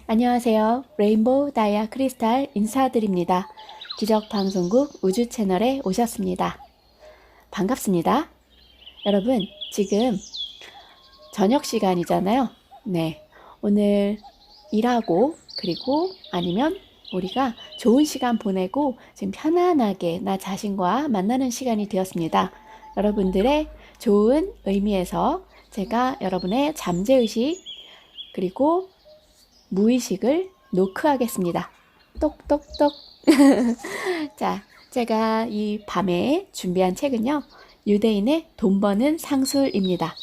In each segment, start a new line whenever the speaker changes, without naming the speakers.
안녕하세요. 레인보우 다이아 크리스탈 인사드립니다. 기적방송국 우주 채널에 오셨습니다. 반갑습니다. 여러분, 지금 저녁 시간이잖아요. 네. 오늘 일하고, 그리고 아니면 우리가 좋은 시간 보내고 지금 편안하게 나 자신과 만나는 시간이 되었습니다. 여러분들의 좋은 의미에서 제가 여러분의 잠재의식, 그리고 무의식을 노크하겠습니다. 똑똑똑. 자, 제가 이 밤에 준비한 책은요, 유대인의 돈 버는 상술입니다.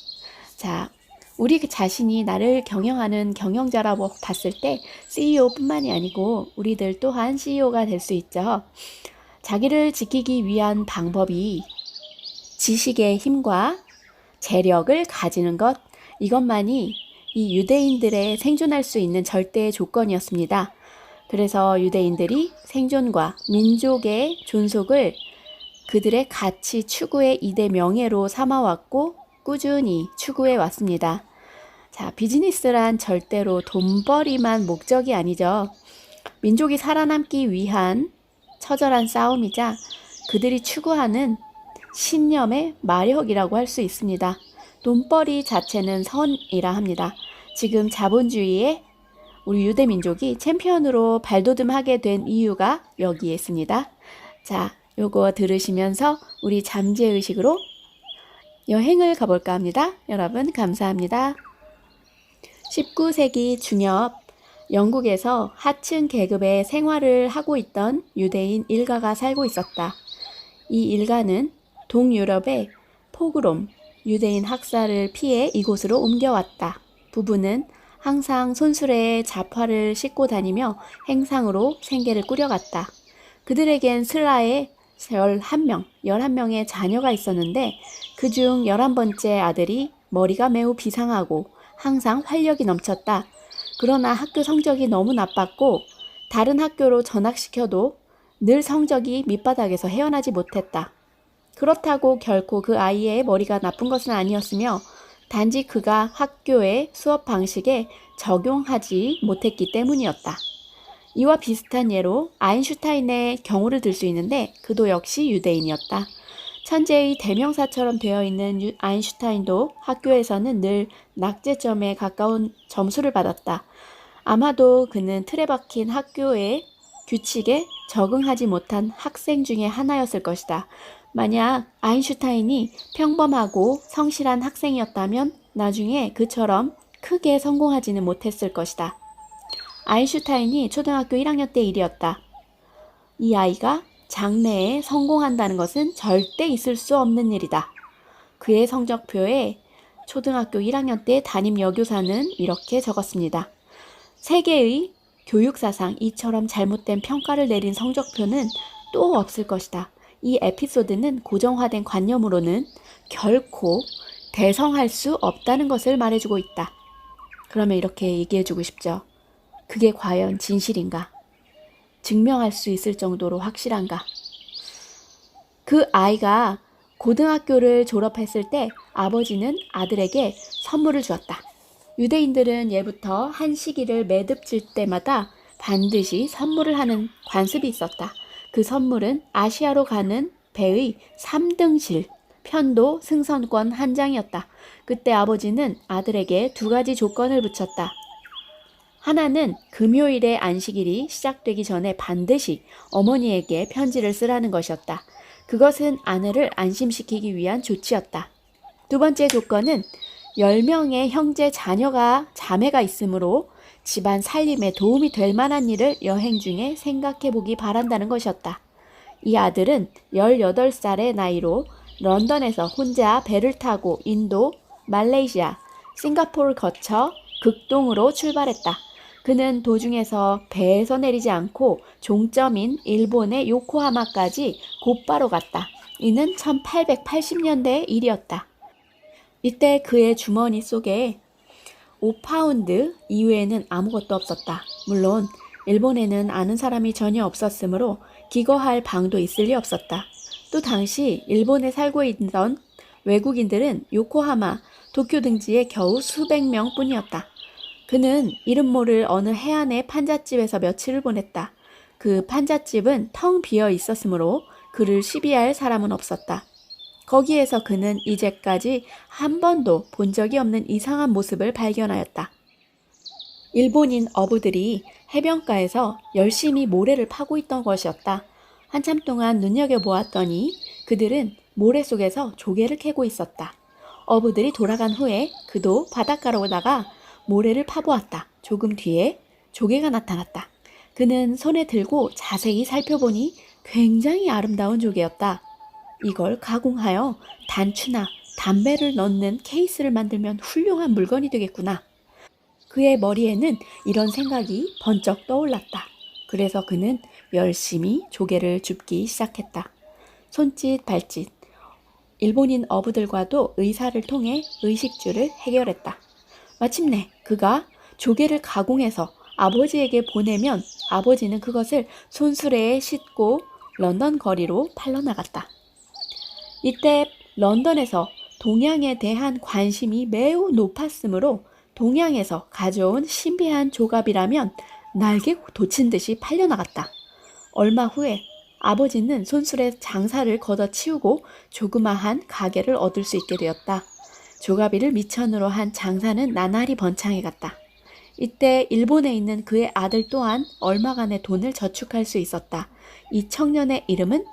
자, 우리 자신이 나를 경영하는 경영자라고 봤을 때 CEO뿐만이 아니고 우리들 또한 CEO가 될 수 있죠. 자기를 지키기 위한 방법이 지식의 힘과 재력을 가지는 것, 이것만이 이 유대인들의 생존할 수 있는 절대의 조건이었습니다. 그래서 유대인들이 생존과 민족의 존속을 그들의 가치 추구의 이대 명예로 삼아왔고 꾸준히 추구해 왔습니다. 자, 비즈니스란 절대로 돈벌이만 목적이 아니죠. 민족이 살아남기 위한 처절한 싸움이자 그들이 추구하는 신념의 마력이라고 할 수 있습니다. 돈벌이 자체는 선이라 합니다. 지금 자본주의의 우리 유대민족이 챔피언으로 발돋움하게 된 이유가 여기에 있습니다. 자, 요거 들으시면서 우리 잠재의식으로 여행을 가볼까 합니다. 여러분 감사합니다. 19세기 중엽 영국에서 하층 계급의 생활을 하고 있던 유대인 일가가 살고 있었다. 이 일가는 동유럽의 포그롬, 유대인 학살을 피해 이곳으로 옮겨왔다. 부부는 항상 손수레에 잡화를 싣고 다니며 행상으로 생계를 꾸려갔다. 그들에겐 슬라에 11명의 자녀가 있었는데 그중 11번째 아들이 머리가 매우 비상하고 항상 활력이 넘쳤다. 그러나 학교 성적이 너무 나빴고 다른 학교로 전학시켜도 늘 성적이 밑바닥에서 헤어나지 못했다. 그렇다고 결코 그 아이의 머리가 나쁜 것은 아니었으며 단지 그가 학교의 수업 방식에 적용하지 못했기 때문이었다. 이와 비슷한 예로 아인슈타인의 경우를 들 수 있는데 그도 역시 유대인이었다. 천재의 대명사처럼 되어 있는 아인슈타인도 학교에서는 늘 낙제점에 가까운 점수를 받았다. 아마도 그는 틀에 박힌 학교의 규칙에 적응하지 못한 학생 중에 하나였을 것이다. 만약 아인슈타인이 평범하고 성실한 학생이었다면 나중에 그처럼 크게 성공하지는 못했을 것이다. 아인슈타인이 초등학교 1학년 때 일이었다. 이 아이가 장래에 성공한다는 것은 절대 있을 수 없는 일이다. 그의 성적표에 초등학교 1학년 때 담임 여교사는 이렇게 적었습니다. 세계의 교육사상 이처럼 잘못된 평가를 내린 성적표는 또 없을 것이다. 이 에피소드는 고정화된 관념으로는 결코 대성할 수 없다는 것을 말해주고 있다. 그러면 이렇게 얘기해주고 싶죠. 그게 과연 진실인가? 증명할 수 있을 정도로 확실한가? 그 아이가 고등학교를 졸업했을 때 아버지는 아들에게 선물을 주었다. 유대인들은 예부터 한 시기를 매듭질 때마다 반드시 선물을 하는 관습이 있었다. 그 선물은 아시아로 가는 배의 3등실, 편도 승선권 한 장이었다. 그때 아버지는 아들에게 두 가지 조건을 붙였다. 하나는 금요일의 안식일이 시작되기 전에 반드시 어머니에게 편지를 쓰라는 것이었다. 그것은 아내를 안심시키기 위한 조치였다. 두 번째 조건은 10명의 형제 자매가 있으므로 집안 살림에 도움이 될 만한 일을 여행 중에 생각해 보기 바란다는 것이었다. 이 아들은 18살의 나이로 런던에서 혼자 배를 타고 인도, 말레이시아, 싱가포르를 거쳐 극동으로 출발했다. 그는 도중에서 배에서 내리지 않고 종점인 일본의 요코하마까지 곧바로 갔다. 이는 1880년대의 일이었다. 이때 그의 주머니 속에 5파운드 이외에는 아무것도 없었다. 물론 일본에는 아는 사람이 전혀 없었으므로 기거할 방도 있을 리 없었다. 또 당시 일본에 살고 있던 외국인들은 요코하마, 도쿄 등지에 겨우 수백 명 뿐이었다. 그는 이름 모를 어느 해안의 판잣집에서 며칠을 보냈다. 그 판잣집은 텅 비어 있었으므로 그를 시비할 사람은 없었다. 거기에서 그는 이제까지 한 번도 본 적이 없는 이상한 모습을 발견하였다. 일본인 어부들이 해변가에서 열심히 모래를 파고 있던 것이었다. 한참 동안 눈여겨보았더니 그들은 모래 속에서 조개를 캐고 있었다. 어부들이 돌아간 후에 그도 바닷가로 나가 모래를 파보았다. 조금 뒤에 조개가 나타났다. 그는 손에 들고 자세히 살펴보니 굉장히 아름다운 조개였다. 이걸 가공하여 단추나 담배를 넣는 케이스를 만들면 훌륭한 물건이 되겠구나. 그의 머리에는 이런 생각이 번쩍 떠올랐다. 그래서 그는 열심히 조개를 줍기 시작했다. 손짓 발짓. 일본인 어부들과도 의사를 통해 의식주를 해결했다. 마침내 그가 조개를 가공해서 아버지에게 보내면 아버지는 그것을 손수레에 싣고 런던 거리로 팔러나갔다. 이때 런던에서 동양에 대한 관심이 매우 높았으므로 동양에서 가져온 신비한 조갑이라면 날개 돋친 듯이 팔려나갔다. 얼마 후에 아버지는 손수레 장사를 걷어치우고 조그마한 가게를 얻을 수 있게 되었다. 조가비를 미천으로 한 장사는 나날이 번창해 갔다. 이때 일본에 있는 그의 아들 또한 얼마간의 돈을 저축할 수 있었다. 이 청년의 이름은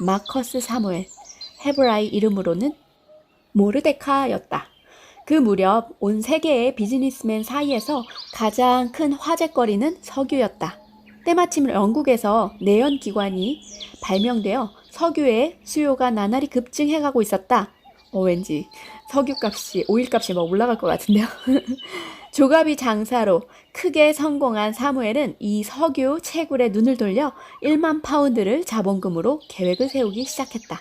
마커스 사무엘, 헤브라이 이름으로는 모르데카였다. 그 무렵 온 세계의 비즈니스맨 사이에서 가장 큰 화제거리는 석유였다. 때마침 영국에서 내연기관이 발명되어 석유의 수요가 나날이 급증해가고 있었다. 왠지 석유값이, 오일값이 막 올라갈 것 같은데요. 조가비 장사로 크게 성공한 사무엘은 이 석유 채굴에 눈을 돌려 1만 파운드를 자본금으로 계획을 세우기 시작했다.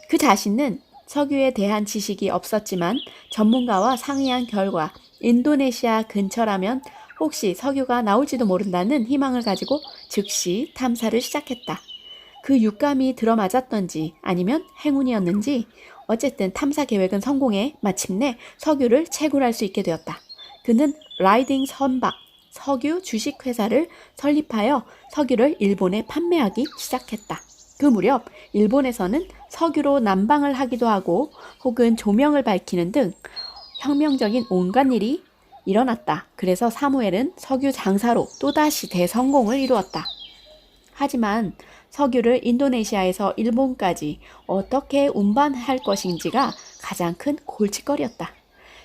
그 자신은 석유에 대한 지식이 없었지만 전문가와 상의한 결과 인도네시아 근처라면 혹시 석유가 나올지도 모른다는 희망을 가지고 즉시 탐사를 시작했다. 그 육감이 들어맞았던지 아니면 행운이었는지 어쨌든 탐사 계획은 성공해 마침내 석유를 채굴할 수 있게 되었다. 그는 라이딩 선박, 석유 주식회사를 설립하여 석유를 일본에 판매하기 시작했다. 그 무렵 일본에서는 석유로 난방을 하기도 하고 혹은 조명을 밝히는 등 혁명적인 온갖 일이 일어났다. 그래서 사무엘은 석유 장사로 또다시 대성공을 이루었다. 하지만 석유를 인도네시아에서 일본까지 어떻게 운반할 것인지가 가장 큰 골칫거리였다.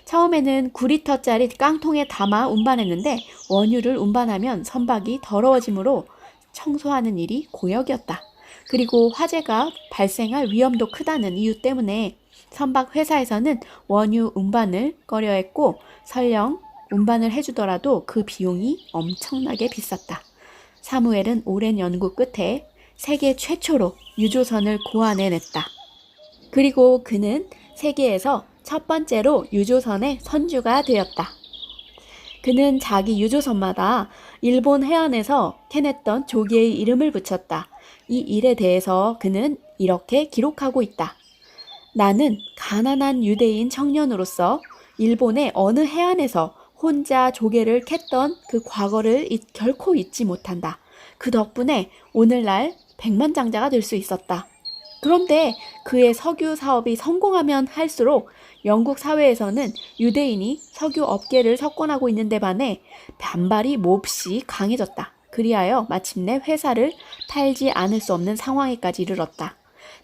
처음에는 9리터짜리 깡통에 담아 운반했는데 원유를 운반하면 선박이 더러워지므로 청소하는 일이 고역이었다. 그리고 화재가 발생할 위험도 크다는 이유 때문에 선박 회사에서는 원유 운반을 꺼려했고 설령 운반을 해주더라도 그 비용이 엄청나게 비쌌다. 사무엘은 오랜 연구 끝에 세계 최초로 유조선을 고안해냈다. 그리고 그는 세계에서 첫 번째로 유조선의 선주가 되었다. 그는 자기 유조선마다 일본 해안에서 캐냈던 조개의 이름을 붙였다. 이 일에 대해서 그는 이렇게 기록하고 있다. 나는 가난한 유대인 청년으로서 일본의 어느 해안에서 혼자 조개를 캤던 그 과거를 결코 잊지 못한다. 그 덕분에 오늘날 백만장자가 될 수 있었다. 그런데 그의 석유 사업이 성공하면 할수록 영국 사회에서는 유대인이 석유 업계를 석권하고 있는 데 반해 반발이 몹시 강해졌다. 그리하여 마침내 회사를 팔지 않을 수 없는 상황에까지 이르렀다.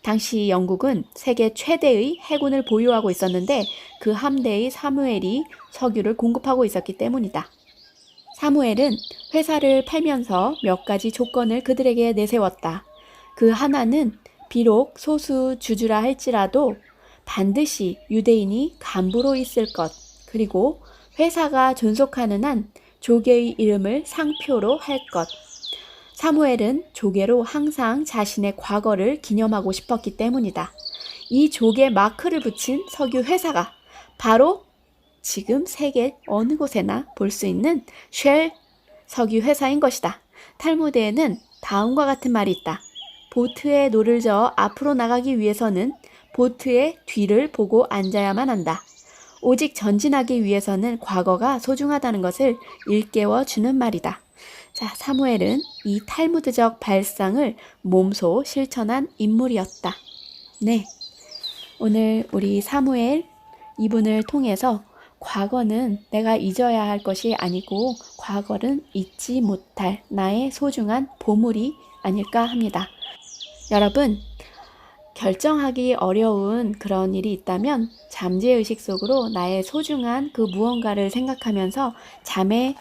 당시 영국은 세계 최대의 해군을 보유하고 있었는데 그 함대의 사무엘이 석유를 공급하고 있었기 때문이다. 사무엘은 회사를 팔면서 몇 가지 조건을 그들에게 내세웠다. 그 하나는 비록 소수 주주라 할지라도 반드시 유대인이 간부로 있을 것, 그리고 회사가 존속하는 한 조개의 이름을 상표로 할 것. 사무엘은 조개로 항상 자신의 과거를 기념하고 싶었기 때문이다. 이 조개 마크를 붙인 석유 회사가 바로 지금 세계 어느 곳에나 볼 수 있는 쉘 석유 회사인 것이다. 탈무드에는 다음과 같은 말이 있다. 보트에 노를 저어 앞으로 나가기 위해서는 보트의 뒤를 보고 앉아야만 한다. 오직 전진하기 위해서는 과거가 소중하다는 것을 일깨워 주는 말이다. 자, 사무엘은 이 탈무드적 발상을 몸소 실천한 인물이었다. 네, 오늘 우리 사무엘 이분을 통해서 과거는 내가 잊어야 할 것이 아니고 과거는 잊지 못할 나의 소중한 보물이 아닐까 합니다. 여러분, 결정하기 어려운 그런 일이 있다면 잠재의식 속으로 나의 소중한 그 무언가를 생각하면서 잠에